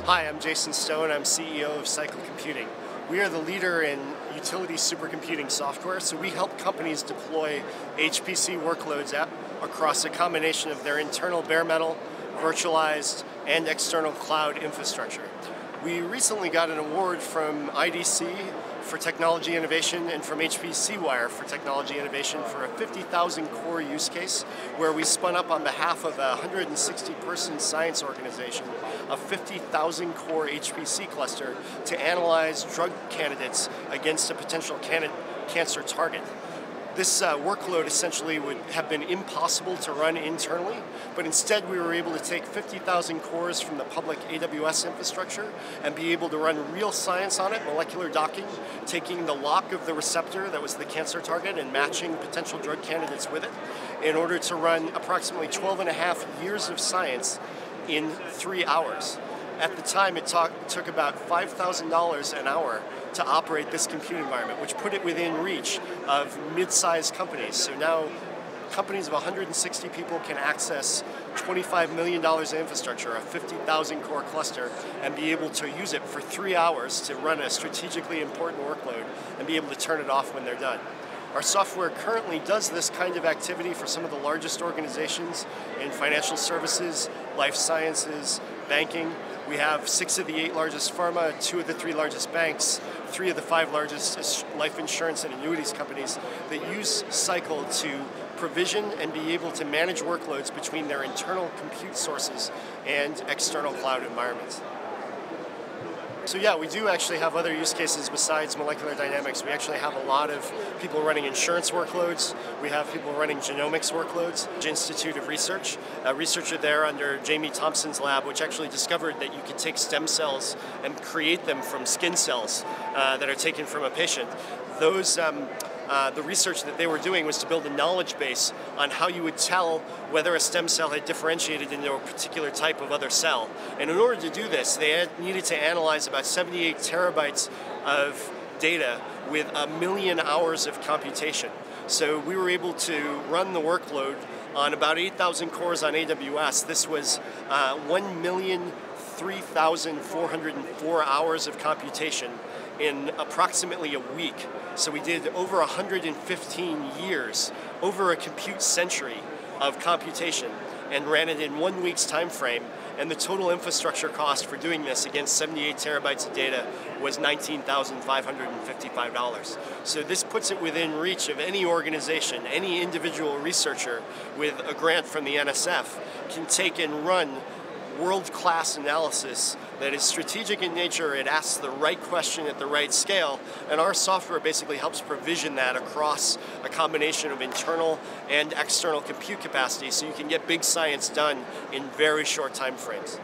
Hi, I'm Jason Stone. I'm CEO of CycleComputing. We are the leader in utility supercomputing software, so we help companies deploy HPC workloads across a combination of their internal bare metal, virtualized, and external cloud infrastructure. We recently got an award from IDC for technology innovation and from HPC Wire for technology innovation for a 50,000 core use case where we spun up on behalf of a 160-person science organization a 50,000 core HPC cluster to analyze drug candidates against a potential cancer target. This workload essentially would have been impossible to run internally, but instead we were able to take 50,000 cores from the public AWS infrastructure and be able to run real science on it, molecular docking, taking the lock of the receptor that was the cancer target and matching potential drug candidates with it in order to run approximately 12.5 years of science in 3 hours. At the time, it took about $5,000 an hour to operate this compute environment, which put it within reach of mid-sized companies. So now companies of 160 people can access $25 million of infrastructure, a 50,000 core cluster, and be able to use it for 3 hours to run a strategically important workload and be able to turn it off when they're done. Our software currently does this kind of activity for some of the largest organizations in financial services, life sciences, banking. We have 6 of the 8 largest pharma, 2 of the 3 largest banks, 3 of the 5 largest life insurance and annuities companies that use Cycle to provision and be able to manage workloads between their internal compute sources and external cloud environments. So yeah, we do actually have other use cases besides molecular dynamics. We actually have a lot of people running insurance workloads. We have people running genomics workloads. Institute of Research, a researcher there under Jamie Thompson's lab, which actually discovered that you could take stem cells and create them from skin cells that are taken from a patient. The research that they were doing was to build a knowledge base on how you would tell whether a stem cell had differentiated into a particular type of other cell. And in order to do this, they needed to analyze about 78 terabytes of data with 1 million hours of computation. So we were able to run the workload on about 8,000 cores on AWS. This was 1,003,404 hours of computation in approximately a week. So we did over 115 years, over a compute century of computation, and ran it in 1 week's time frame. And the total infrastructure cost for doing this against 78 terabytes of data was $19,555. So this puts it within reach of any organization, any individual researcher with a grant from the NSF can take and run world-class analysis that is strategic in nature. It asks the right question at the right scale, and our software basically helps provision that across a combination of internal and external compute capacity so you can get big science done in very short time frames.